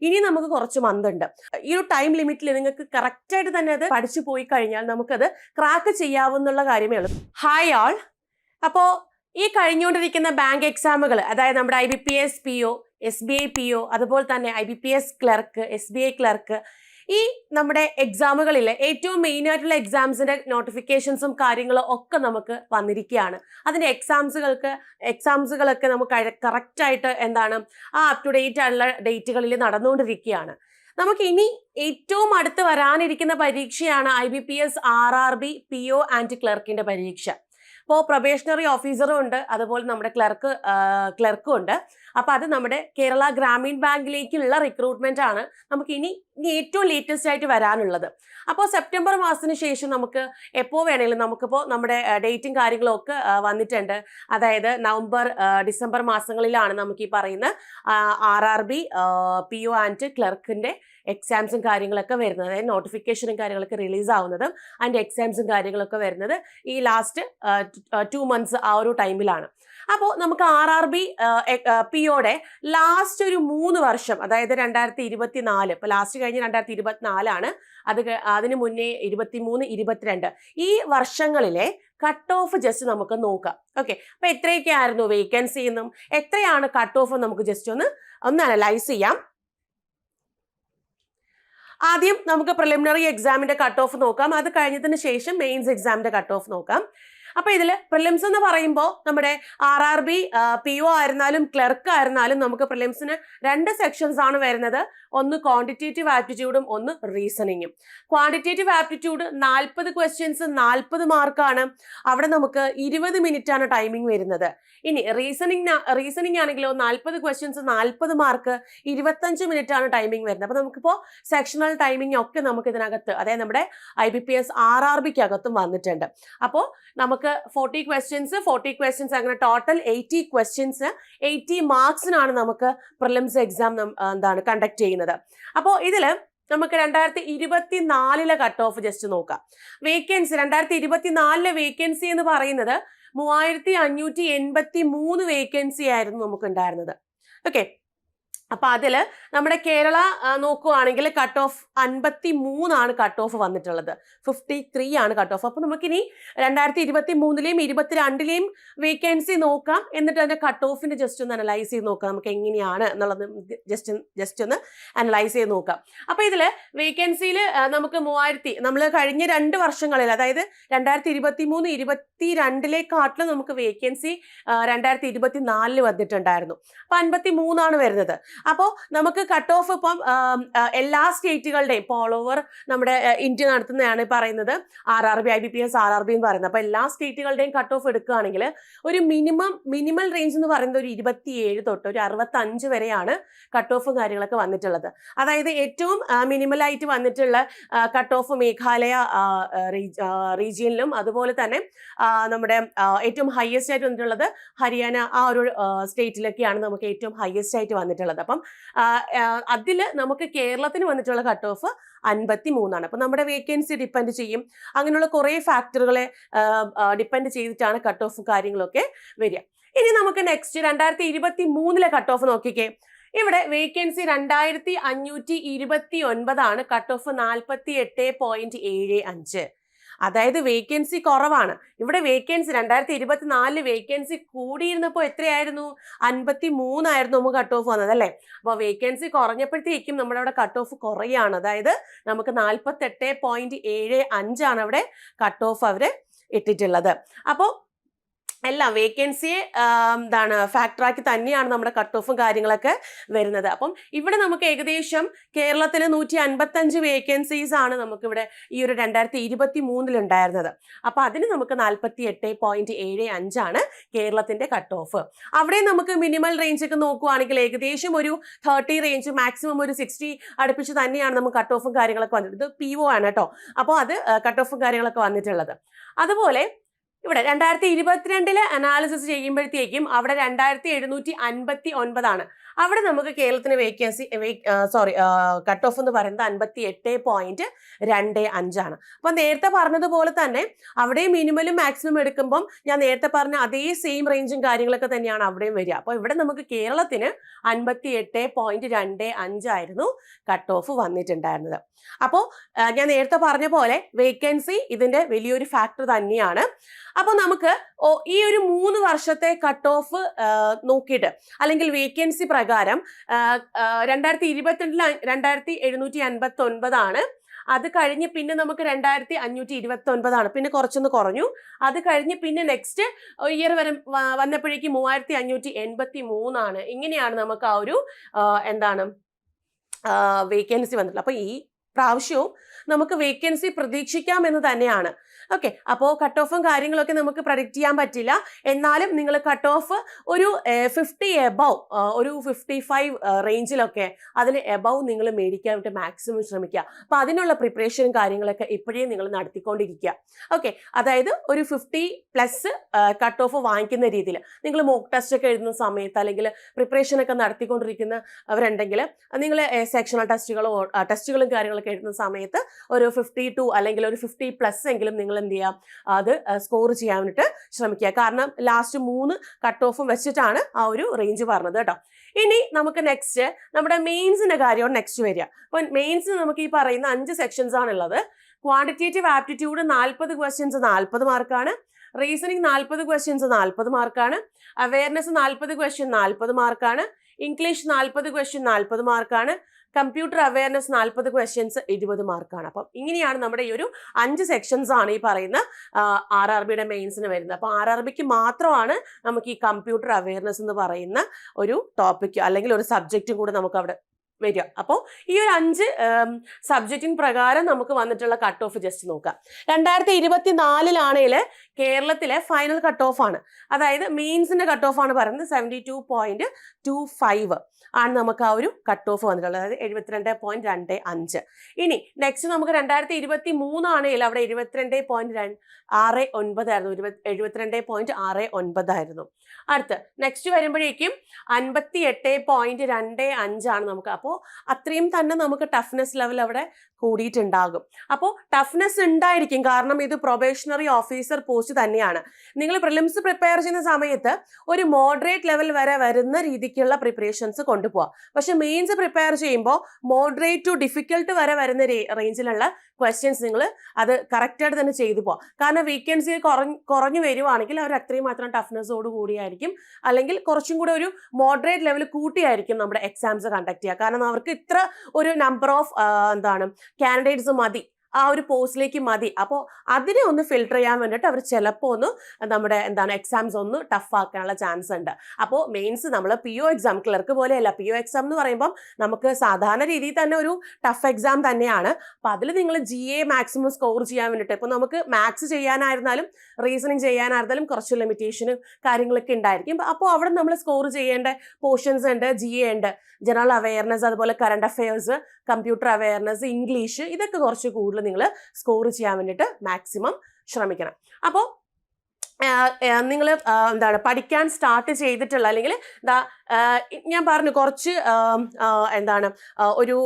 ഇനി നമുക്ക് കുറച്ച് മന്ത് ഉണ്ട്. ഈ ഒരു ടൈം ലിമിറ്റിൽ നിങ്ങൾക്ക് കറക്റ്റായിട്ട് തന്നെ അത് പഠിച്ചു പോയി കഴിഞ്ഞാൽ നമുക്കത് ക്രാക്ക് ചെയ്യാവുന്നുള്ള കാര്യമേ ഉള്ളൂ. ഹായ് ആൾ. അപ്പോൾ ഈ കഴിഞ്ഞുകൊണ്ടിരിക്കുന്ന ബാങ്ക് എക്സാമുകൾ, അതായത് നമ്മുടെ IBPS PO, SBI PO, അതുപോലെ തന്നെ IBPS ക്ലർക്ക്, SBI ക്ലർക്ക്, ഈ നമ്മുടെ എക്സാമുകളിലെ ഏറ്റവും മെയിൻ ആയിട്ടുള്ള എക്സാംസിന്റെ നോട്ടിഫിക്കേഷൻസും കാര്യങ്ങളും ഒക്കെ നമുക്ക് വന്നിരിക്കുകയാണ്. അതിന്റെ എക്സാംസുകളൊക്കെ നമുക്ക് കറക്റ്റായിട്ട് എന്താണ് അപ് ടു ഡേറ്റ് ആയിട്ടുള്ള ഡേറ്റുകളിൽ നടന്നുകൊണ്ടിരിക്കുകയാണ്. നമുക്ക് ഇനി ഏറ്റവും അടുത്ത് വരാനിരിക്കുന്ന പരീക്ഷയാണ് IBPS RRB PO ആൻഡ് ക്ലർക്കിന്റെ പരീക്ഷ. ഇപ്പോൾ പ്രൊബേഷണറി ഓഫീസറും ഉണ്ട്, അതുപോലെ നമ്മുടെ ക്ലർക്കും ഉണ്ട്. അപ്പൊ അത് നമ്മുടെ കേരള ഗ്രാമീൺ ബാങ്കിലേക്കുള്ള റിക്രൂട്ട്മെന്റ് ആണ് നമുക്ക് ഇനി ഏറ്റവും ലേറ്റസ്റ്റ് ആയിട്ട് വരാനുള്ളത്. അപ്പോൾ സെപ്റ്റംബർ മാസത്തിന് ശേഷം നമുക്ക് എപ്പോൾ വേണമെങ്കിലും നമുക്കിപ്പോൾ നമ്മുടെ ഡേറ്റും കാര്യങ്ങളും ഒക്കെ വന്നിട്ടുണ്ട്. അതായത് നവംബർ ഡിസംബർ മാസങ്ങളിലാണ് നമുക്ക് ഈ പറയുന്ന RRB PO ആൻഡ് ക്ലർക്കിന്റെ എക്സാംസും കാര്യങ്ങളൊക്കെ വരുന്നത്, അതായത് നോട്ടിഫിക്കേഷനും കാര്യങ്ങളൊക്കെ റിലീസ് ആവുന്നതും അതിന്റെ എക്സാംസും കാര്യങ്ങളൊക്കെ വരുന്നത് ഈ ലാസ്റ്റ് 2 months ആ ഒരു ടൈമിലാണ്. അപ്പോൾ നമുക്ക് RRB POയുടെ ലാസ്റ്റ് ഒരു 3 വർഷം, അതായത് 2024, ഇപ്പൊ ലാസ്റ്റ് കഴിഞ്ഞ് 2024 അതിന് മുന്നേ 23, 22 ഈ വർഷങ്ങളിലെ കട്ട് ഓഫ് ജസ്റ്റ് നമുക്ക് നോക്കാം. ഓക്കെ, അപ്പൊ എത്രയൊക്കെ ആയിരുന്നു വേക്കൻസി എന്നും എത്രയാണ് കട്ട് ഓഫ് നമുക്ക് ജസ്റ്റ് ഒന്ന് അനലൈസ് ചെയ്യാം. ആദ്യം നമുക്ക് പ്രിലിമിനറി എക്സാമിന്റെ കട്ട് ഓഫ് നോക്കാം. അത് കഴിഞ്ഞതിന് ശേഷം മെയിൻസ് എക്സാമിന്റെ കട്ട് ഓഫ് നോക്കാം. അപ്പൊ ഇതിൽ പ്രിലിംസ് എന്ന് പറയുമ്പോൾ നമ്മുടെ RRB PO ആയിരുന്നാലും ക്ലർക്ക് ആയിരുന്നാലും നമുക്ക് പ്രിലിംസിന് 2 സെക്ഷൻസ് ആണ് വരുന്നത്. ഒന്ന് ക്വാണ്ടിറ്റേറ്റീവ് ആപ്റ്റിറ്റ്യൂഡും ഒന്ന് റീസണിങ്ങും. ക്വാണ്ടിറ്റേറ്റീവ് ആപ്റ്റിറ്റ്യൂഡ് 40 ക്വസ്റ്റ്യൻസ് 40 മാർക്കാണ്. അവിടെ നമുക്ക് 20 മിനിറ്റ് ആണ് ടൈമിംഗ് വരുന്നത്. ഇനി റീസണിങ് ആണെങ്കിലോ 40 ക്വസ്റ്റ്യൻസ് 40 മാർക്ക് 25 മിനിറ്റ് ആണ് ടൈമിംഗ് വരുന്നത്. അപ്പൊ നമുക്കിപ്പോ സെക്ഷണൽ ടൈമിംഗ് ഒക്കെ നമുക്ക് ഇതിനകത്ത്, അതായത് നമ്മുടെ IBPS RRBക്ക് അകത്തും വന്നിട്ടുണ്ട്. അപ്പോൾ നമുക്ക് 40 ക്വസ്റ്റ്യൻസ് അങ്ങനെ ടോട്ടൽ 80 ക്വസ്റ്റ്യൻസ് 80 മാർക്സിനാണ് നമുക്ക് പ്രിലിംസ് എക്സാം കണ്ടക്ട് ചെയ്യുന്നത്. അപ്പോൾ ഇതില് നമുക്ക് 2024 കട്ട് ഓഫ് ജസ്റ്റ് നോക്കാം. വേക്കൻസി 2024 വേക്കൻസി എന്ന് പറയുന്നത് 3583 വേക്കൻസി ആയിരുന്നു നമുക്ക് ഉണ്ടായിരുന്നത്. ഓക്കെ, അപ്പൊ അതില് നമ്മുടെ കേരള നോക്കുവാണെങ്കിൽ കട്ട് ഓഫ് 53 ആണ് കട്ട് ഓഫ് വന്നിട്ടുള്ളത്. 53 ആണ് കട്ട് ഓഫ്. അപ്പൊ നമുക്കിനി 2023 22 വേക്കൻസി നോക്കാം. എന്നിട്ട് അതിന്റെ കട്ട് ഓഫിന്റെ ജസ്റ്റ് ഒന്ന് അനലൈസ് ചെയ്ത് നോക്കാം, നമുക്ക് എങ്ങനെയാണ് എന്നുള്ളത് ജസ്റ്റ് ഒന്ന് അനലൈസ് ചെയ്ത് നോക്കാം. അപ്പൊ ഇതില് വേക്കൻസിയിൽ നമുക്ക് നമ്മൾ കഴിഞ്ഞ 2 വർഷങ്ങളിൽ, അതായത് 2023 22 നമുക്ക് വേക്കൻസി 2024 വന്നിട്ടുണ്ടായിരുന്നു. അപ്പൊ 53 ആണ് വരുന്നത്. അപ്പോൾ നമുക്ക് കട്ട് ഓഫ് ഇപ്പം എല്ലാ സ്റ്റേറ്റുകളുടെയും ഇപ്പോൾ ഓൾ ഓവർ നമ്മുടെ ഇന്ത്യ നടത്തുന്നതാണ് പറയുന്നത് RRB IBPS RRB എന്ന് പറയുന്നത്. അപ്പൊ എല്ലാ സ്റ്റേറ്റുകളുടെയും കട്ട് ഓഫ് എടുക്കുകയാണെങ്കിൽ ഒരു മിനിമൽ റേഞ്ച് എന്ന് പറയുന്നത് ഒരു 27 തൊട്ട് ഒരു 65 വരെയാണ് കട്ട് ഓഫ് കാര്യങ്ങളൊക്കെ വന്നിട്ടുള്ളത്. അതായത് ഏറ്റവും മിനിമലായിട്ട് വന്നിട്ടുള്ള കട്ട് ഓഫ് മേഘാലയ റീജിയനിലും, അതുപോലെ തന്നെ നമ്മുടെ ഏറ്റവും ഹയസ്റ്റ് ആയിട്ട് വന്നിട്ടുള്ളത് ഹരിയാന ആ ഒരു സ്റ്റേറ്റിലൊക്കെയാണ് നമുക്ക് ഏറ്റവും ഹയസ്റ്റ് ആയിട്ട് വന്നിട്ടുള്ളത്. അപ്പം അതിൽ നമുക്ക് കേരളത്തിന് വന്നിട്ടുള്ള കട്ട് ഓഫ് 53 ആണ്. അപ്പൊ നമ്മുടെ വേക്കൻസി ഡിപ്പെൻഡ് ചെയ്യും. അങ്ങനെയുള്ള കുറെ ഫാക്ടറുകളെ ഡിപ്പെൻഡ് ചെയ്തിട്ടാണ് കട്ട് ഓഫ് കാര്യങ്ങളൊക്കെ വരിക. ഇനി നമുക്ക് നെക്സ്റ്റ് 2023 കട്ട് ഓഫ് നോക്കിക്കേ. ഇവിടെ വേക്കൻസി 2529 ആണ്. Cut off 48.75. അതായത് വേക്കൻസി കുറവാണ്. ഇവിടെ വേക്കൻസി 2024 വേക്കൻസി കൂടിയിരുന്നപ്പോൾ എത്രയായിരുന്നു? 53 ആയിരുന്നു നമുക്ക് കട്ട് ഓഫ് വന്നത്, അല്ലേ? അപ്പോൾ വേക്കൻസി കുറഞ്ഞപ്പോഴത്തേക്കും നമ്മുടെ അവിടെ കട്ട് ഓഫ് കുറയാണ്. അതായത് നമുക്ക് 48.75 ആണ് അവിടെ കട്ട് ഓഫ് അവര് ഇട്ടിട്ടുള്ളത്. അപ്പോൾ എല്ലാം വേക്കൻസിയെ ഫാക്ടറാക്കി തന്നെയാണ് നമ്മുടെ കട്ട് ഓഫും കാര്യങ്ങളൊക്കെ വരുന്നത്. അപ്പം ഇവിടെ നമുക്ക് ഏകദേശം കേരളത്തിൽ 155 വേക്കൻസീസ് ആണ് നമുക്കിവിടെ ഈ ഒരു 2023 ഉണ്ടായിരുന്നത്. അപ്പൊ അതിന് നമുക്ക് 48.75 ആണ് കേരളത്തിന്റെ കട്ട് ഓഫ്. അവിടെ നമുക്ക് മിനിമൽ റേഞ്ച് ഒക്കെ നോക്കുവാണെങ്കിൽ ഏകദേശം ഒരു 30 റേഞ്ച്, മാക്സിമം ഒരു 60 അടുപ്പിച്ച് തന്നെയാണ് നമുക്ക് കട്ട് ഓഫും കാര്യങ്ങളൊക്കെ വന്നിട്ട്. ഇത് PO ആണ് കേട്ടോ. അപ്പോൾ അത് കട്ട് ഓഫും കാര്യങ്ങളൊക്കെ വന്നിട്ടുള്ളത്. അതുപോലെ ഇവിടെ 2022 അനാലിസിസ് ചെയ്യുമ്പോഴത്തേക്കും അവിടെ 2759 ആണ്. അവിടെ നമുക്ക് കേരളത്തിന് വേക്കൻസി കട്ട് ഓഫ് എന്ന് പറയുന്നത് 58.25 ആണ്. അപ്പൊ നേരത്തെ പറഞ്ഞതുപോലെ തന്നെ അവിടെ മിനിമലും മാക്സിമം എടുക്കുമ്പോൾ ഞാൻ നേരത്തെ പറഞ്ഞ അതേ സെയിം റേഞ്ചും കാര്യങ്ങളൊക്കെ തന്നെയാണ് അവിടെയും വരിക. അപ്പൊ ഇവിടെ നമുക്ക് കേരളത്തിന് 58.25 ആയിരുന്നു കട്ട് ഓഫ് വന്നിട്ടുണ്ടായിരുന്നത്. അപ്പോൾ ഞാൻ നേരത്തെ പറഞ്ഞ പോലെ വേക്കൻസി ഇതിന്റെ വലിയൊരു ഫാക്ടർ തന്നെയാണ്. അപ്പൊ നമുക്ക് ഈ ഒരു 3 വർഷത്തെ കട്ട് ഓഫ് നോക്കിയിട്ട് അല്ലെങ്കിൽ വേക്കൻസി പ്രകാരം 2022 2759 ആണ്. അത് കഴിഞ്ഞ് പിന്നെ നമുക്ക് 2529 പിന്നെ കുറച്ചൊന്ന് കുറഞ്ഞു. അത് കഴിഞ്ഞ് പിന്നെ നെക്സ്റ്റ് ഇയർ വരെ വന്നപ്പോഴേക്കും 3583 ഇങ്ങനെയാണ് നമുക്ക് ആ ഒരു വേക്കൻസി വന്നിട്ടുള്ളത്. അപ്പൊ ഈ പ്രാവശ്യവും നമുക്ക് വേക്കൻസി പ്രതീക്ഷിക്കാം എന്ന് തന്നെയാണ്. ഓക്കെ, അപ്പോൾ കട്ട് ഓഫും കാര്യങ്ങളൊക്കെ നമുക്ക് പ്രഡിക്റ്റ് ചെയ്യാൻ പറ്റില്ല. എന്നാലും നിങ്ങൾ കട്ട് ഓഫ് ഒരു 50 എബവ്, ഒരു 55 റേഞ്ചിലൊക്കെ അതിന് എബവ് നിങ്ങൾ മേടിക്കാൻ വേണ്ടി മാക്സിമം ശ്രമിക്കുക. അപ്പൊ അതിനുള്ള പ്രിപ്പറേഷനും കാര്യങ്ങളൊക്കെ ഇപ്പോഴേ നിങ്ങൾ നടത്തിക്കൊണ്ടിരിക്കുക. ഓക്കെ, അതായത് ഒരു 50+ കട്ട് ഓഫ് വാങ്ങിക്കുന്ന രീതിയിൽ നിങ്ങൾ മോക്ക് ടെസ്റ്റ് ഒക്കെ എഴുതുന്ന സമയത്ത് അല്ലെങ്കിൽ പ്രിപ്പറേഷൻ ഒക്കെ നടത്തിക്കൊണ്ടിരിക്കുന്നവരുണ്ടെങ്കിൽ നിങ്ങൾ സെക്ഷണൽ ടെസ്റ്റുകളും കാര്യങ്ങളൊക്കെ എഴുതുന്ന സമയത്ത് ഒരു 52 അല്ലെങ്കിൽ ഒരു 50+ എങ്കിലും നിങ്ങൾ എന്ത് ചെയ്യാം, അത് സ്കോർ ചെയ്യാൻ വേണ്ടിയിട്ട് ശ്രമിക്കുക. കാരണം ലാസ്റ്റ് 3 കട്ട് ഓഫും വെച്ചിട്ടാണ് ആ ഒരു റേഞ്ച് പറഞ്ഞത് കേട്ടോ. ഇനി നമുക്ക് നെക്സ്റ്റ് നമ്മുടെ മെയിൻസിന്റെ കാര്യമാണ് നെക്സ്റ്റ് വരിക. അപ്പൊ മെയിൻസിന് നമുക്ക് ഈ പറയുന്ന 5 സെക്ഷൻസ് ആണുള്ളത്. ക്വാണ്ടിറ്റേറ്റീവ് ആപ്റ്റിറ്റ്യൂഡ് 40 ക്വസ്റ്റ്യൻസ് 40 മാർക്കാണ്. റീസണിങ് 40 ക്വസ്റ്റ്യൻസ് 40 മാർക്കാണ്. അവയർനെസ് 40 ക്വസ്റ്റ്യൻ 40 മാർക്കാണ്. ഇംഗ്ലീഷ് 40 ക്വസ്റ്റ്യൻ 40 മാർക്കാണ്. കമ്പ്യൂട്ടർ അവയർനെസ് 40 ക്വസ്റ്റ്യൻസ് 20 മാർക്കാണ്. അപ്പം ഇങ്ങനെയാണ് നമ്മുടെ ഈ ഒരു 5 സെക്ഷൻസ് ആണ് ഈ പറയുന്ന RRBയുടെ മെയിൻസിന് വരുന്നത്. അപ്പോൾ RRBക്ക് മാത്രമാണ് നമുക്ക് ഈ കമ്പ്യൂട്ടർ അവയർനെസ് എന്ന് പറയുന്ന ഒരു ടോപ്പിക് അല്ലെങ്കിൽ ഒരു സബ്ജക്റ്റും കൂടെ നമുക്ക് അവിടെ വരിക. അപ്പോൾ ഈ ഒരു 5 സബ്ജക്റ്റിന് പ്രകാരം നമുക്ക് വന്നിട്ടുള്ള കട്ട് ഓഫ് ജസ്റ്റ് നോക്കാം. 2024 കേരളത്തിലെ ഫൈനൽ കട്ട് ഓഫ് ആണ്, അതായത് മെയിൻസിന്റെ കട്ട് ഓഫ് ആണ് പറയുന്നത് 72.25 ആണ് നമുക്ക് ആ ഒരു കട്ട് ഓഫ് വന്നിട്ടുള്ളത്, അതായത് 72.25. ഇനി നെക്സ്റ്റ് നമുക്ക് 2023 അവിടെ 72.69 ആയിരുന്നു, 72.69 ആയിരുന്നു. അടുത്ത് നെക്സ്റ്റ് വരുമ്പോഴേക്കും 58.25 ആണ് നമുക്ക്. അപ്പോൾ അത്രയും തന്നെ നമുക്ക് ടഫ്നെസ് ലെവൽ അവിടെ കൂടിയിട്ടുണ്ടാകും. അപ്പോൾ ടഫ്നെസ് ഉണ്ടായിരിക്കും, കാരണം ഇത് പ്രൊബേഷണറി ഓഫീസർ പോസ്റ്റ് തന്നെയാണ്. നിങ്ങൾ പ്രിലിംസ് പ്രിപ്പയർ ചെയ്യുന്ന സമയത്ത് ഒരു മോഡറേറ്റ് ലെവൽ വരെ വരുന്ന രീതിക്കുള്ള പ്രിപ്പറേഷൻസ് കൊണ്ടുപോകാം. പക്ഷെ മെയിൻസ് പ്രിപ്പയർ ചെയ്യുമ്പോൾ മോഡറേറ്റ് ടു ഡിഫിക്കൽട്ട് വരെ വരുന്ന റേഞ്ചിലുള്ള ക്വസ്റ്റ്യൻസ് നിങ്ങൾ അത് കറക്റ്റായിട്ട് തന്നെ ചെയ്തു പോകാം. കാരണം വേക്കൻസി കുറഞ്ഞു വരുവാണെങ്കിൽ അവർ അത്രയും മാത്രം ടഫ്നെസ്സോട് കൂടിയായിരിക്കും, അല്ലെങ്കിൽ കുറച്ചും കൂടെ ഒരു മോഡറേറ്റ് ലെവൽ കൂട്ടിയായിരിക്കും നമ്മുടെ എക്സാംസ് കണ്ടക്ട് ചെയ്യുക. കാരണം അവർക്ക് ഇത്ര ഒരു നമ്പർ ഓഫ് കാൻഡിഡേറ്റ്സ് മതി, ആ ഒരു പോസ്റ്റിലേക്ക് മതി. അപ്പോൾ അതിനെ ഒന്ന് ഫിൽട്ടർ ചെയ്യാൻ വേണ്ടിയിട്ട് അവർ ചിലപ്പോൾ ഒന്ന് നമ്മുടെ എക്സാംസ് ഒന്ന് ടഫ് ആക്കാനുള്ള ചാൻസ് ഉണ്ട്. അപ്പോൾ മെയിൻസ് നമ്മൾ PO എക്സാം, ക്ലർക്ക് പോലെയല്ല. PO എക്സാം എന്ന് പറയുമ്പം നമുക്ക് സാധാരണ രീതിയിൽ തന്നെ ഒരു ടഫ് എക്സാം തന്നെയാണ്. അപ്പോൾ അതിൽ നിങ്ങൾ GA മാക്സിമം സ്കോർ ചെയ്യാൻ വേണ്ടിയിട്ട്, ഇപ്പോൾ നമുക്ക് മാത്സ് ചെയ്യാനായിരുന്നാലും റീസണിങ് ചെയ്യാനായിരുന്നാലും കുറച്ച് ലിമിറ്റേഷനും കാര്യങ്ങളൊക്കെ ഉണ്ടായിരിക്കും. അപ്പോൾ അവിടെ നമ്മൾ സ്കോർ ചെയ്യേണ്ട പോർഷൻസ് ഉണ്ട്, GA ഉണ്ട്, ജനറൽ അവയർനെസ്, അതുപോലെ current affairs, computer awareness, English, ഇതൊക്കെ കുറച്ച് കൂടുതൽ നിങ്ങൾ സ്കോർ ചെയ്യാൻ വേണ്ടിയിട്ട് മാക്സിമം ശ്രമിക്കണം. അപ്പോൾ നിങ്ങൾ പഠിക്കാൻ സ്റ്റാർട്ട് ചെയ്തിട്ടുള്ള, അല്ലെങ്കിൽ ഞാൻ പറഞ്ഞു കുറച്ച് ഒരു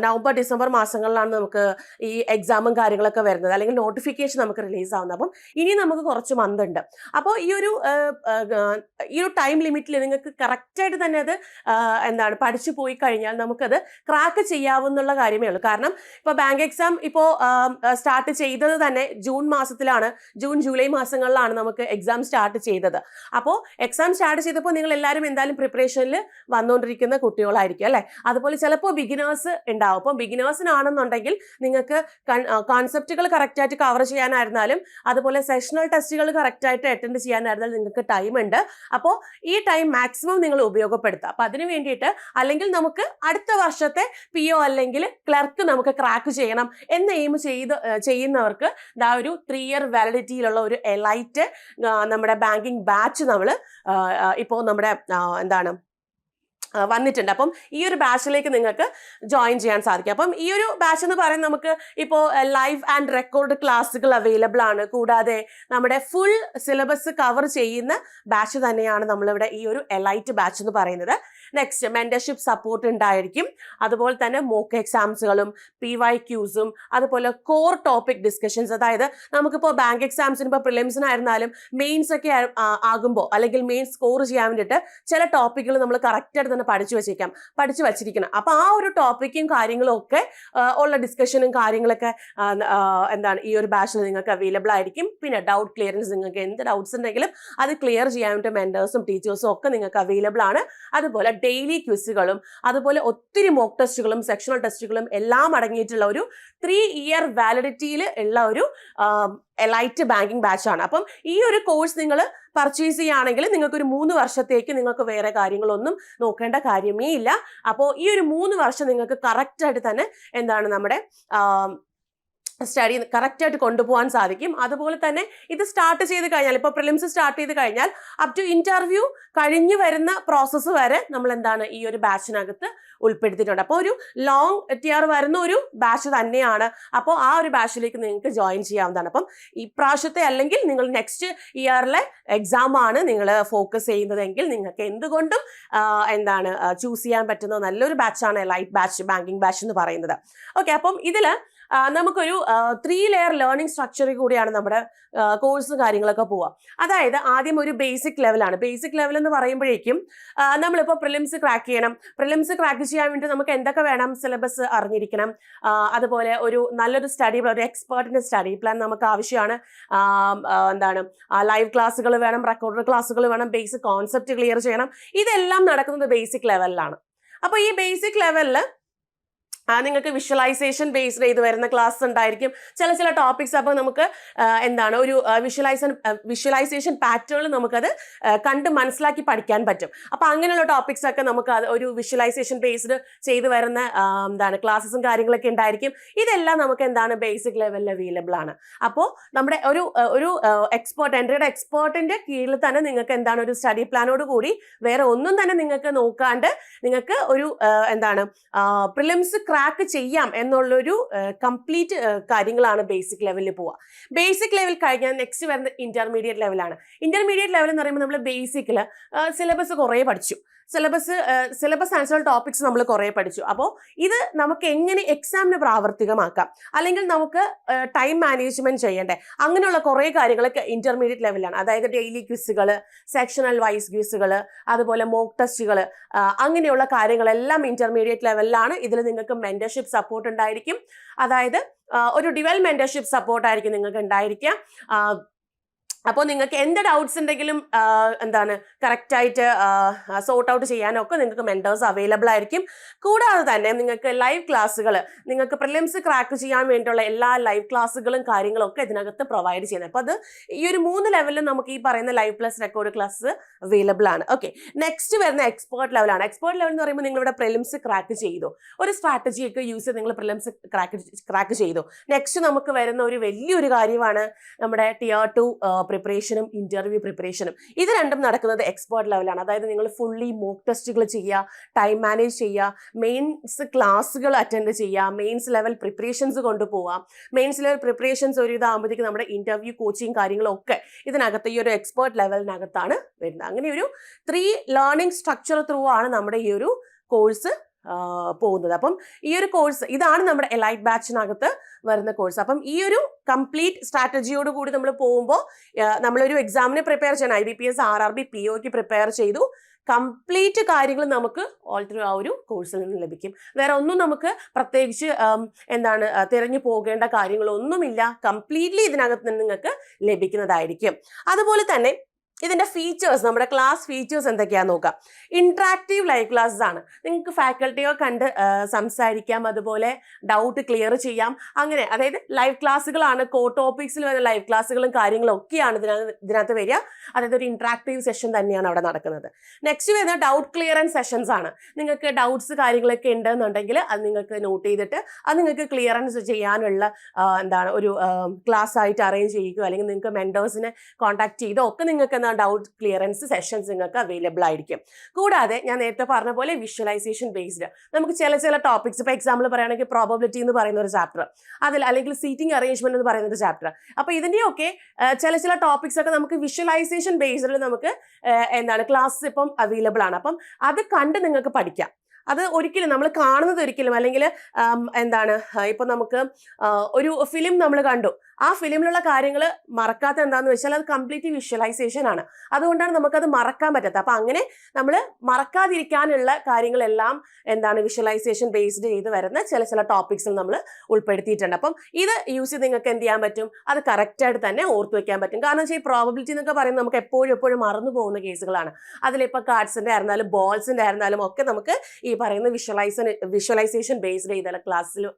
നവംബർ ഡിസംബർ മാസങ്ങളിലാണ് നമുക്ക് ഈ എക്സാമും കാര്യങ്ങളൊക്കെ വരുന്നത്, അല്ലെങ്കിൽ നോട്ടിഫിക്കേഷൻ നമുക്ക് റിലീസ് ആവുന്നത്. അപ്പം ഇനി നമുക്ക് കുറച്ച് മന്ത് ഉണ്ട്. അപ്പോൾ ഈ ഒരു ടൈം ലിമിറ്റിൽ നിങ്ങൾക്ക് കറക്റ്റായിട്ട് തന്നെ അത് പഠിച്ചു പോയി കഴിഞ്ഞാൽ നമുക്കത് ക്രാക്ക് ചെയ്യാവുന്നുള്ള കാര്യമേ ഉള്ളൂ. കാരണം ഇപ്പോൾ ബാങ്ക് എക്സാം ഇപ്പോൾ സ്റ്റാർട്ട് ചെയ്തത് തന്നെ ജൂൺ മാസത്തിലാണ്, ജൂൺ ജൂലൈ മാസങ്ങളിലാണ് നമുക്ക് എക്സാം സ്റ്റാർട്ട് ചെയ്തത്. അപ്പോൾ എക്സാം സ്റ്റാർട്ട് ചെയ്തപ്പോൾ നിങ്ങൾ എല്ലാവരും എന്തായാലും പ്രിപ്പറേഷനിൽ വന്നുകൊണ്ടിരിക്കുന്ന കുട്ടികളായിരിക്കും അല്ലേ. അതുപോലെ ചിലപ്പോൾ ബിഗിനേഴ്സ് ഉണ്ടാവും. അപ്പം ബിഗിനേഴ്സിനാണെന്നുണ്ടെങ്കിൽ നിങ്ങൾക്ക് കോൺസെപ്റ്റുകൾ കറക്റ്റായിട്ട് കവർ ചെയ്യാനായിരുന്നാലും അതുപോലെ സെഷണൽ ടെസ്റ്റുകൾ കറക്റ്റായിട്ട് അറ്റൻഡ് ചെയ്യാനായിരുന്നാലും നിങ്ങൾക്ക് ടൈം ഉണ്ട്. അപ്പോൾ ഈ ടൈം മാക്സിമം നിങ്ങൾ ഉപയോഗപ്പെടുത്തുക. അപ്പം അതിന് വേണ്ടിയിട്ട്, അല്ലെങ്കിൽ നമുക്ക് അടുത്ത വർഷത്തെ PO അല്ലെങ്കിൽ ക്ലർക്ക് നമുക്ക് ക്രാക്ക് ചെയ്യണം എന്ന് എയിം ചെയ്യുന്നവർക്ക് ഒരു 3 year വാലിഡിറ്റിയിലുള്ള ഒരു എലൈറ്റ് നമ്മുടെ ബാങ്കിങ് ബാച്ച് നമ്മൾ ഇപ്പോൾ നമ്മുടെ വന്നിട്ടുണ്ട്. അപ്പം ഈ ഒരു ബാച്ചിലേക്ക് നിങ്ങൾക്ക് ജോയിൻ ചെയ്യാൻ സാധിക്കും. അപ്പം ഈ ഒരു ബാച്ച് എന്ന് പറയുന്നത് നമുക്ക് ഇപ്പോൾ ലൈവ് ആൻഡ് റെക്കോർഡ് ക്ലാസ്സുകൾ അവൈലബിൾ ആണ്. കൂടാതെ നമ്മുടെ ഫുൾ സിലബസ് കവർ ചെയ്യുന്ന ബാച്ച് തന്നെയാണ് നമ്മളിവിടെ ഈ ഒരു എലൈറ്റ് ബാച്ച് എന്ന് പറയുന്നത്. നെക്സ്റ്റ് മെന്റർഷിപ്പ് സപ്പോർട്ട് ഉണ്ടായിരിക്കും. അതുപോലെ തന്നെ മോക്ക് എക്സാംസുകളും PYQs അതുപോലെ കോർ ടോപ്പിക് ഡിസ്കഷൻസ്. അതായത് നമുക്കിപ്പോൾ ബാങ്ക് എക്സാംസിന് ഇപ്പോൾ പ്രിലിംസിനായിരുന്നാലും മെയിൻസ് ഒക്കെ ആകുമ്പോൾ അല്ലെങ്കിൽ മെയിൻ സ്കോർ ചെയ്യാൻ വേണ്ടിയിട്ട് ചില ടോപ്പിക്കുകൾ നമ്മൾ കറക്റ്റായിട്ട് തന്നെ പഠിച്ചു വച്ചിരിക്കണം. അപ്പോൾ ആ ഒരു ടോപ്പിക്കും കാര്യങ്ങളും ഒക്കെ ഉള്ള ഡിസ്കഷനും കാര്യങ്ങളൊക്കെ എന്താണ് ഈ ഒരു ബാച്ചിൽ നിങ്ങൾക്ക് അവൈലബിൾ ആയിരിക്കും. പിന്നെ ഡൗട്ട് ക്ലിയറൻസ്, നിങ്ങൾക്ക് എന്ത് ഡൗട്ട്സ് ഉണ്ടെങ്കിലും അത് ക്ലിയർ ചെയ്യാൻ വേണ്ടി മെന്റേഴ്സും ടീച്ചേഴ്സും ഒക്കെ നിങ്ങൾക്ക് അവൈലബിൾ ആണ്. അതുപോലെ ഡെയിലി ക്വിസുകളും അതുപോലെ ഒത്തിരി മോക്ക് ടെസ്റ്റുകളും സെക്ഷണൽ ടെസ്റ്റുകളും എല്ലാം അടങ്ങിയിട്ടുള്ള ഒരു 3 year വാലിഡിറ്റിയിൽ ഉള്ള ഒരു എലൈറ്റ് ബാങ്കിങ് ബാച്ചാണ്. അപ്പം ഈ ഒരു കോഴ്സ് നിങ്ങൾ പർച്ചേസ് ചെയ്യുകയാണെങ്കിൽ നിങ്ങൾക്ക് ഒരു 3 വർഷത്തേക്ക് നിങ്ങൾക്ക് വേറെ കാര്യങ്ങളൊന്നും നോക്കേണ്ട കാര്യമേ ഇല്ല. അപ്പോൾ ഈ ഒരു 3 വർഷം നിങ്ങൾക്ക് കറക്റ്റായിട്ട് തന്നെ എന്താണ് നമ്മുടെ സ്റ്റഡി കറക്റ്റായിട്ട് കൊണ്ടുപോകാൻ സാധിക്കും. അതുപോലെ തന്നെ ഇത് സ്റ്റാർട്ട് ചെയ്ത് കഴിഞ്ഞാൽ, ഇപ്പോൾ പ്രിലിംസ് സ്റ്റാർട്ട് ചെയ്ത് കഴിഞ്ഞാൽ അപ് ടു ഇന്റർവ്യൂ കഴിഞ്ഞു വരുന്ന പ്രോസസ്സ് വരെ നമ്മൾ എന്താണ് ഈ ഒരു ബാച്ചിനകത്ത് ഉൾപ്പെടുത്തിയിട്ടുണ്ട്. അപ്പോൾ ഒരു ലോങ് ടിയർ വരുന്ന ഒരു ബാച്ച് തന്നെയാണ്. അപ്പോൾ ആ ഒരു ബാച്ചിലേക്ക് നിങ്ങൾക്ക് ജോയിൻ ചെയ്യാവുന്നതാണ്. അപ്പം ഈ പ്രാവശ്യത്തെ അല്ലെങ്കിൽ നിങ്ങൾ നെക്സ്റ്റ് ഇയറിലെ എക്സാം ആണ് നിങ്ങൾ ഫോക്കസ് ചെയ്യുന്നതെങ്കിൽ നിങ്ങൾക്ക് എന്തുകൊണ്ടും എന്താണ് ചൂസ് ചെയ്യാൻ പറ്റുന്ന നല്ലൊരു ബാച്ചാണ് എലൈറ്റ് ബാച്ച്, ബാങ്കിങ് ബാച്ച് എന്ന് പറയുന്നത്. ഓക്കെ, അപ്പം ഇതിൽ നമുക്കൊരു 3 layer ലേണിംഗ് സ്ട്രക്ചറിൽ കൂടിയാണ് നമ്മുടെ കോഴ്സും കാര്യങ്ങളൊക്കെ പോവുക. അതായത് ആദ്യം ഒരു ബേസിക് ലെവലാണ്. ബേസിക് ലെവൽ എന്ന് പറയുമ്പോഴേക്കും നമ്മളിപ്പോൾ പ്രിലിംസ് ക്രാക്ക് ചെയ്യണം. പ്രിലിംസ് ക്രാക്ക് ചെയ്യാൻ വേണ്ടി നമുക്ക് എന്തൊക്കെ വേണം? സിലബസ് അറിഞ്ഞിരിക്കണം. അതുപോലെ ഒരു നല്ലൊരു സ്റ്റഡി പ്ലാൻ, ഒരു എക്സ്പേർട്ടിന്റെ സ്റ്റഡി പ്ലാൻ നമുക്ക് ആവശ്യമാണ്. എന്താണ് ലൈവ് ക്ലാസ്സുകൾ വേണം, റെക്കോർഡഡ് ക്ലാസ്സുകൾ വേണം, ബേസിക് കോൺസെപ്റ്റ് ക്ലിയർ ചെയ്യണം. ഇതെല്ലാം നടക്കുന്നത് ബേസിക് ലെവലിലാണ്. അപ്പോൾ ഈ ബേസിക് ലെവലിൽ നിങ്ങൾക്ക് വിഷ്വലൈസേഷൻ ബേസ്ഡ് ചെയ്ത് വരുന്ന ക്ലാസ് ഉണ്ടായിരിക്കും. ചില ടോപ്പിക്സ് അപ്പോൾ നമുക്ക് എന്താണ് ഒരു വിഷ്വലൈസേഷൻ പാറ്റേൺ നമുക്കത് കണ്ട് മനസ്സിലാക്കി പഠിക്കാൻ പറ്റും. അപ്പോൾ അങ്ങനെയുള്ള ടോപ്പിക്സ് ഒക്കെ നമുക്ക് ഒരു വിഷ്വലൈസേഷൻ ബേസ്ഡ് ചെയ്ത് വരുന്ന എന്താണ് ക്ലാസ്സസും കാര്യങ്ങളൊക്കെ ഉണ്ടായിരിക്കും. ഇതെല്ലാം നമുക്ക് എന്താണ് ബേസിക് ലെവലിൽ അവൈലബിൾ ആണ്. അപ്പോൾ നമ്മുടെ ഒരു എക്സ്പേർട്ട്, എൻട്രിയുടെ എക്സ്പേർട്ടിന്റെ കീഴിൽ തന്നെ നിങ്ങൾക്ക് എന്താണ് ഒരു സ്റ്റഡി പ്ലാനോട് കൂടി വേറെ ഒന്നും തന്നെ നിങ്ങൾക്ക് നോക്കാണ്ട് നിങ്ങൾക്ക് ഒരു എന്താണ് പ്രിലിംസ് ക്രാക്ക് ചെയ്യാം എന്നുള്ളൊരു കംപ്ലീറ്റ് കാര്യങ്ങളാണ് ബേസിക് ലെവലിൽ പോവുക. ബേസിക് ലെവൽ കഴിഞ്ഞാൽ നെക്സ്റ്റ് വരുന്നത് ഇന്റർമീഡിയറ്റ് ലെവലാണ്. ഇന്റർമീഡിയറ്റ് ലെവൽ എന്ന് പറയുമ്പോൾ നമ്മൾ ബേസിക്കിൽ സിലബസ് കുറേ പഠിച്ചു. സിലബസ് ആൻസർ ടോപ്പിക്സ് നമ്മൾ കുറേ പഠിച്ചു. അപ്പോൾ ഇത് നമുക്ക് എങ്ങനെ എക്സാമിന് പ്രാവർത്തികമാക്കാം, അല്ലെങ്കിൽ നമുക്ക് ടൈം മാനേജ്മെന്റ് ചെയ്യണ്ടേ, അങ്ങനെയുള്ള കുറേ കാര്യങ്ങളൊക്കെ ഇന്റർമീഡിയറ്റ് ലെവലാണ്. അതായത് ഡെയിലി ക്വിസുകൾ, സെക്ഷണൽ വൈസ് ക്വിസുകൾ, അതുപോലെ മോക്ക് ടെസ്റ്റുകൾ, അങ്ങനെയുള്ള കാര്യങ്ങളെല്ലാം ഇന്റർമീഡിയറ്റ് ലെവലിലാണ്. ഇതിൽ നിങ്ങൾക്ക് മെന്റർഷിപ്പ് സപ്പോർട്ട് ഉണ്ടായിരിക്കും. അതായത് ഒരു ഡിവൽ മെന്റർഷിപ്പ് സപ്പോർട്ട് ആയിരിക്കും നിങ്ങൾക്ക് ഉണ്ടായിരിക്കുക. അപ്പോൾ നിങ്ങൾക്ക് എന്ത് ഡൗട്ട്സ് ഉണ്ടെങ്കിലും എന്താണ് കറക്റ്റായിട്ട് സോർട്ട് ഔട്ട് ചെയ്യാനൊക്കെ നിങ്ങൾക്ക് മെന്റേഴ്സ് അവൈലബിൾ ആയിരിക്കും. കൂടാതെ തന്നെ നിങ്ങൾക്ക് ലൈവ് ക്ലാസ്സുകൾ, നിങ്ങൾക്ക് പ്രിലിംസ് ക്രാക്ക് ചെയ്യാൻ വേണ്ടിയുള്ള എല്ലാ ലൈവ് ക്ലാസ്സുകളും കാര്യങ്ങളൊക്കെ ഇതിനകത്ത് പ്രൊവൈഡ് ചെയ്യുന്നത്. അപ്പോൾ അത് ഈ ഒരു 3 ലെവലിലും നമുക്ക് ഈ പറയുന്ന live plus record class available ആണ്. ഓക്കെ, നെക്സ്റ്റ് വരുന്ന എക്സ്പേർട്ട് ലെവലാണ്. എക്സ്പേർട്ട് ലെവൽ എന്ന് പറയുമ്പോൾ നിങ്ങളിവിടെ പ്രിലിംസ് ക്രാക്ക് ചെയ്തു, ഒരു സ്ട്രാറ്റജി ഒക്കെ യൂസ് ചെയ്ത് നിങ്ങൾ പ്രിലിംസ് ക്രാക്ക് ചെയ്തു. നെക്സ്റ്റ് നമുക്ക് വരുന്ന ഒരു വലിയൊരു കാര്യമാണ് നമ്മുടെ Tier 2 പ്രിപ്പറേഷനും ഇന്റർവ്യൂ പ്രിപ്പറേഷനും. ഇത് രണ്ടും നടക്കുന്നത് എക്സ്പേർട്ട് ലെവലാണ്. അതായത് നിങ്ങൾ ഫുള്ളി മോക്ക് ടെസ്റ്റുകൾ ചെയ്യുക, ടൈം മാനേജ് ചെയ്യുക, മെയിൻസ് ക്ലാസ്സുകൾ അറ്റൻഡ് ചെയ്യുക, മെയിൻസ് ലെവൽ പ്രിപ്പറേഷൻസ് കൊണ്ടുപോവാം. മെയിൻസ് ലെവൽ പ്രിപ്പറേഷൻസ് ഒരു ഇതാകുമ്പോഴത്തേക്ക് നമ്മുടെ ഇന്റർവ്യൂ കോച്ചിങ് കാര്യങ്ങളൊക്കെ ഇതിനകത്ത് ഈ ഒരു എക്സ്പേർട്ട് ലെവലിനകത്താണ് വരുന്നത്. അങ്ങനെ ഒരു 3 ലേണിംഗ് സ്ട്രക്ചർ ത്രൂ ആണ് നമ്മുടെ ഈ ഒരു കോഴ്സ് പോകുന്നത്. അപ്പം ഈ ഒരു കോഴ്സ് ഇതാണ് നമ്മുടെ എലൈറ്റ് ബാച്ചിനകത്ത് വരുന്ന കോഴ്സ്. അപ്പം ഈ ഒരു കംപ്ലീറ്റ് സ്ട്രാറ്റജിയോട് കൂടി നമ്മൾ പോകുമ്പോൾ നമ്മളൊരു എക്സാമിന് പ്രിപ്പയർ ചെയ്യണം. IBPS, RRB, POക്ക് പ്രിപ്പയർ ചെയ്തു. കംപ്ലീറ്റ് കാര്യങ്ങൾ നമുക്ക് ഓൾ ത്രൂ ആ ഒരു കോഴ്സിൽ നിന്ന് ലഭിക്കും. വേറെ ഒന്നും നമുക്ക് പ്രത്യേകിച്ച് എന്താണ് തിരഞ്ഞു പോകേണ്ട കാര്യങ്ങളൊന്നുമില്ല. കംപ്ലീറ്റ്ലി ഇതിനകത്ത് നിന്ന് നിങ്ങൾക്ക് ലഭിക്കുന്നതായിരിക്കും. അതുപോലെ തന്നെ ഇതിന്റെ ഫീച്ചേഴ്സ്, നമ്മുടെ ക്ലാസ് ഫീച്ചേഴ്സ് എന്തൊക്കെയാണെന്ന് നോക്കാം. ഇന്ററാക്റ്റീവ് ലൈവ് ക്ലാസ്സസ് ആണ്. നിങ്ങൾക്ക് ഫാക്കൽറ്റിയോ കണ്ട് സംസാരിക്കാം, അതുപോലെ ഡൗട്ട് ക്ലിയർ ചെയ്യാം. അങ്ങനെ അതായത് ലൈവ് ക്ലാസ്സുകളാണ്. ടോപ്പിക്സിൽ വരുന്ന ലൈവ് ക്ലാസ്സുകളും കാര്യങ്ങളും ഒക്കെയാണ് ഇതിനകത്ത് വരിക. അതായത് ഒരു ഇന്ററാക്റ്റീവ് സെഷൻ തന്നെയാണ് അവിടെ നടക്കുന്നത്. നെക്സ്റ്റ് വരുന്ന ഡൗട്ട് ക്ലിയറൻസ് സെഷൻസ് ആണ്. നിങ്ങൾക്ക് ഡൗട്ട്സ് കാര്യങ്ങളൊക്കെ ഉണ്ടെന്നുണ്ടെങ്കിൽ അത് നിങ്ങൾക്ക് നോട്ട് ചെയ്തിട്ട് അത് നിങ്ങൾക്ക് ക്ലിയറൻസ് ചെയ്യാനുള്ള എന്താണ് ഒരു ക്ലാസ് ആയിട്ട് അറേഞ്ച് ചെയ്യുകയോ അല്ലെങ്കിൽ നിങ്ങൾക്ക് മെന്റേഴ്സിനെ കോൺടാക്ട് ചെയ്തോ ഒക്കെ നിങ്ങൾക്ക് ഡൗട്ട് ക്ലിയറൻസ് സെഷൻസ് നിങ്ങൾക്ക് അവൈലബിൾ ആയിരിക്കും. കൂടാതെ ഞാൻ നേരത്തെ പറഞ്ഞ പോലെ വിഷ്വലൈസേഷൻ ബേസ്ഡ് നമുക്ക് ചില ടോപ്പിക്സ്, ഇപ്പോൾ എക്സാമ്പിൾ പറയുകയാണെങ്കിൽ പ്രോബബിലിറ്റി എന്ന് പറയുന്ന ഒരു ചാപ്റ്റർ, അതിൽ അല്ലെങ്കിൽ സീറ്റിംഗ് അറേഞ്ച്മെന്റ് എന്ന് പറയുന്ന ഒരു ചാപ്റ്റർ. അപ്പോൾ ഇതിൻ്റെയൊക്കെ ചില ടോപ്പിക്സ് ഒക്കെ നമുക്ക് വിഷ്വലൈസേഷൻ ബേസ്ഡിൽ നമുക്ക് ക്ലാസ് ഇപ്പം അവൈലബിൾ ആണ്. അപ്പം അത് കണ്ട് നിങ്ങൾക്ക് പഠിക്കാം. അത് ഒരിക്കലും നമ്മൾ കാണുന്നത് ഒരിക്കലും, അല്ലെങ്കിൽ ഇപ്പൊ നമുക്ക് ഒരു ഫിലിം നമ്മൾ കണ്ടു, ആ ഫിലിമിലുള്ള കാര്യങ്ങൾ മറക്കാത്ത എന്താണെന്ന് വെച്ചാൽ അത് കംപ്ലീറ്റ് വിഷ്വലൈസേഷൻ ആണ്. അതുകൊണ്ടാണ് നമുക്കത് മറക്കാൻ പറ്റാത്തത്. അപ്പൊ അങ്ങനെ നമ്മൾ മറക്കാതിരിക്കാനുള്ള കാര്യങ്ങളെല്ലാം വിഷ്വലൈസേഷൻ ബേസ്ഡ് ചെയ്ത് വരുന്ന ചില ടോപ്പിക്സിൽ നമ്മൾ ഉൾപ്പെടുത്തിയിട്ടുണ്ട്. അപ്പം ഇത് യൂസ് ചെയ്ത് നിങ്ങൾക്ക് എന്ത് ചെയ്യാൻ പറ്റും, അത് കറക്റ്റായിട്ട് തന്നെ ഓർത്ത് വെക്കാൻ പറ്റും. കാരണം വെച്ചാൽ ഈ പ്രോബബിലിറ്റി എന്നൊക്കെ പറയുന്നത് നമുക്ക് എപ്പോഴും മറന്നു പോകുന്ന കേസുകളാണ്. അതിലിപ്പോൾ കാർഡ്സിന്റെ ആയിരുന്നാലും ബോൾസിന്റെ ആയിരുന്നാലും ഒക്കെ നമുക്ക് ഈ പറയുന്ന വിഷ്വലൈസേഷൻ ബേസ്ഡ് ചെയ്ത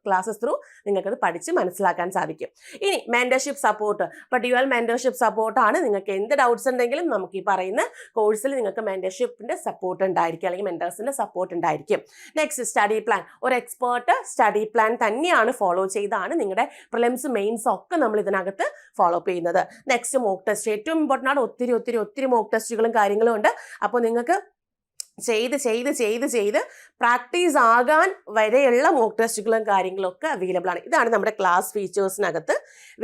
ക്ലാസ്സസ് ത്രൂ നിങ്ങൾക്കത് പഠിച്ച് മനസ്സിലാക്കാൻ സാധിക്കും. ഇനി മെന്റർഷിപ്പ് സപ്പോർട്ട്, ഇപ്പോൾ ഡ്യുവൽ മെന്റർഷിപ്പ് സപ്പോർട്ടാണ്. നിങ്ങൾക്ക് എന്ത് ഡൗട്ട്സ് ഉണ്ടെങ്കിലും നമുക്ക് ഈ പറയുന്ന കോഴ്സിൽ നിങ്ങൾക്ക് മെന്റർഷിപ്പിന്റെ സപ്പോർട്ട് ഉണ്ടായിരിക്കും, അല്ലെങ്കിൽ മെന്റേഴ്സിന്റെ സപ്പോർട്ട് ഉണ്ടായിരിക്കും. Next study plan. ഒരു എക്സ്പേർട്ട് സ്റ്റഡി പ്ലാൻ തന്നെയാണ് ഫോളോ ചെയ്താണ് നിങ്ങളുടെ പ്രിലിംസ് മെയിൻസ് ഒക്കെ നമ്മൾ ഇതിനകത്ത് ഫോളോ അപ്പ് ചെയ്യുന്നത്. നെക്സ്റ്റ് മോക്ക് ടെസ്റ്റ്, ഏറ്റവും ഇമ്പോർട്ടൻ്റ് ആണ്. ഒത്തിരി മോക്ക് ടെസ്റ്റുകളും കാര്യങ്ങളും ഉണ്ട്. അപ്പോൾ നിങ്ങൾക്ക് ചെയ്ത് പ്രാക്ടീസ് ആകാൻ വരെയുള്ള മോക്ക് ടെസ്റ്റുകളും കാര്യങ്ങളും ഒക്കെ അവൈലബിൾ ആണ്. ഇതാണ് നമ്മുടെ ക്ലാസ് ഫീച്ചേഴ്സിനകത്ത്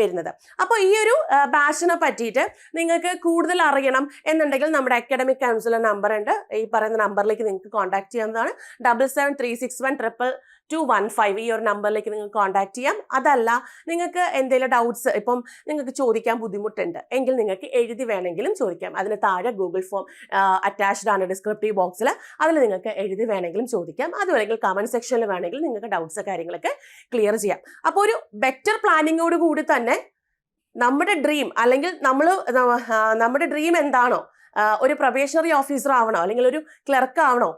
വരുന്നത്. അപ്പോൾ ഈ ഒരു ബാച്ചിനെ പറ്റിയിട്ട് നിങ്ങൾക്ക് കൂടുതൽ അറിയണം എന്നുണ്ടെങ്കിൽ നമ്മുടെ അക്കാഡമിക് കൗൺസിലർ നമ്പർ ഉണ്ട്. ഈ പറയുന്ന നമ്പറിലേക്ക് നിങ്ങൾക്ക് കോൺടാക്ട് ചെയ്യാവുന്നതാണ്. 7736612215 ഈ ഒരു നമ്പറിലേക്ക് നിങ്ങൾക്ക് കോൺടാക്ട് ചെയ്യാം. അതല്ല നിങ്ങൾക്ക് എന്തെങ്കിലും ഡൗട്ട്സ് ഇപ്പം നിങ്ങൾക്ക് ചോദിക്കാൻ ബുദ്ധിമുട്ടുണ്ട് എങ്കിൽ നിങ്ങൾക്ക് എഴുതി വേണമെങ്കിലും ചോദിക്കാം. അതിന് താഴെ ഗൂഗിൾ ഫോം അറ്റാച്ച്ഡ് ആണ് ഡിസ്ക്രിപ്റ്റീവ് ബോക്സിൽ. അതിൽ നിങ്ങൾക്ക് എഴുതി വേണമെങ്കിലും ചോദിക്കാം. അതുമല്ലെങ്കിൽ കമന്റ് സെക്ഷനിൽ വേണമെങ്കിൽ നിങ്ങൾക്ക് ഡൗട്ട്സ് കാര്യങ്ങളൊക്കെ ക്ലിയർ ചെയ്യാം. അപ്പോൾ ഒരു ബെറ്റർ പ്ലാനിങ്ങോട് കൂടി തന്നെ നമ്മുടെ ഡ്രീം, അല്ലെങ്കിൽ നമ്മുടെ ഡ്രീം എന്താണോ, ഒരു പ്രൊബേഷണറി ഓഫീസർ ആവണോ അല്ലെങ്കിൽ ഒരു ക്ലർക്ക് ആവണോ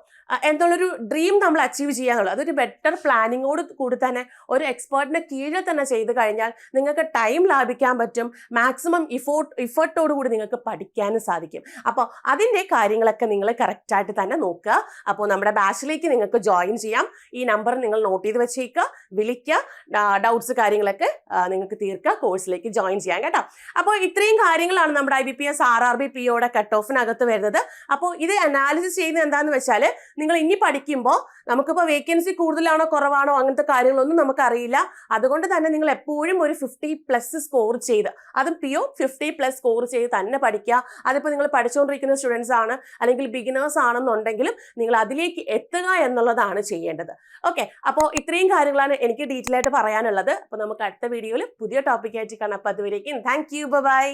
എന്നുള്ളൊരു ഡ്രീം നമ്മൾ അച്ചീവ് ചെയ്യാനുള്ളത്, അതൊരു ബെറ്റർ പ്ലാനിങ്ങോട് കൂടി തന്നെ ഒരു എക്സ്പേർട്ടിന്റെ കീഴിൽ തന്നെ ചെയ്ത് കഴിഞ്ഞാൽ നിങ്ങൾക്ക് ടൈം ലാഭിക്കാൻ പറ്റും. മാക്സിമം ഇഫേർട്ടോട് കൂടി നിങ്ങൾക്ക് പഠിക്കാനും സാധിക്കും. അപ്പോൾ അതിൻ്റെ കാര്യങ്ങളൊക്കെ നിങ്ങൾ കറക്റ്റായിട്ട് തന്നെ നോക്കുക. അപ്പോൾ നമ്മുടെ ബാച്ചിലേക്ക് നിങ്ങൾക്ക് ജോയിൻ ചെയ്യാം. ഈ നമ്പർ നിങ്ങൾ നോട്ട് ചെയ്ത് വെച്ചേക്കുക, വിളിക്കുക, ഡൗട്ട്സ് കാര്യങ്ങളൊക്കെ നിങ്ങൾക്ക് തീർക്കുക, കോഴ്സിലേക്ക് ജോയിൻ ചെയ്യാം കേട്ടോ. അപ്പോൾ ഇത്രയും കാര്യങ്ങളാണ് നമ്മുടെ IBPS RRB POയുടെ കട്ട് ഓഫിനകത്ത് വരുന്നത്. അപ്പോൾ ഇത് അനാലിസിസ് ചെയ്യുന്നത് എന്താണെന്ന് വെച്ചാൽ, നിങ്ങൾ ഇനി പഠിക്കുമ്പോൾ നമുക്കിപ്പോൾ വേക്കൻസി കൂടുതലാണോ കുറവാണോ അങ്ങനത്തെ കാര്യങ്ങളൊന്നും നമുക്കറിയില്ല. അതുകൊണ്ട് തന്നെ നിങ്ങൾ എപ്പോഴും ഒരു 50+ സ്കോർ ചെയ്ത്, അതും PO 50+ സ്കോർ ചെയ്ത് തന്നെ പഠിക്കുക. അതിപ്പോൾ നിങ്ങൾ പഠിച്ചുകൊണ്ടിരിക്കുന്ന സ്റ്റുഡൻസ് ആണ് അല്ലെങ്കിൽ ബിഗിനേഴ്സ് ആണെന്നുണ്ടെങ്കിലും നിങ്ങൾ അതിലേക്ക് എത്തുക എന്നുള്ളതാണ് ചെയ്യേണ്ടത്. ഓക്കെ, അപ്പോൾ ഇത്രയും കാര്യങ്ങളാണ് എനിക്ക് ഡീറ്റെയിൽ ആയിട്ട് പറയാനുള്ളത്. അപ്പോൾ നമുക്ക് അടുത്ത വീഡിയോയിൽ പുതിയ ടോപ്പിക്കായിട്ട് കാണാം. അപ്പോൾ അതുവരേക്കും താങ്ക് യു, ബൈ.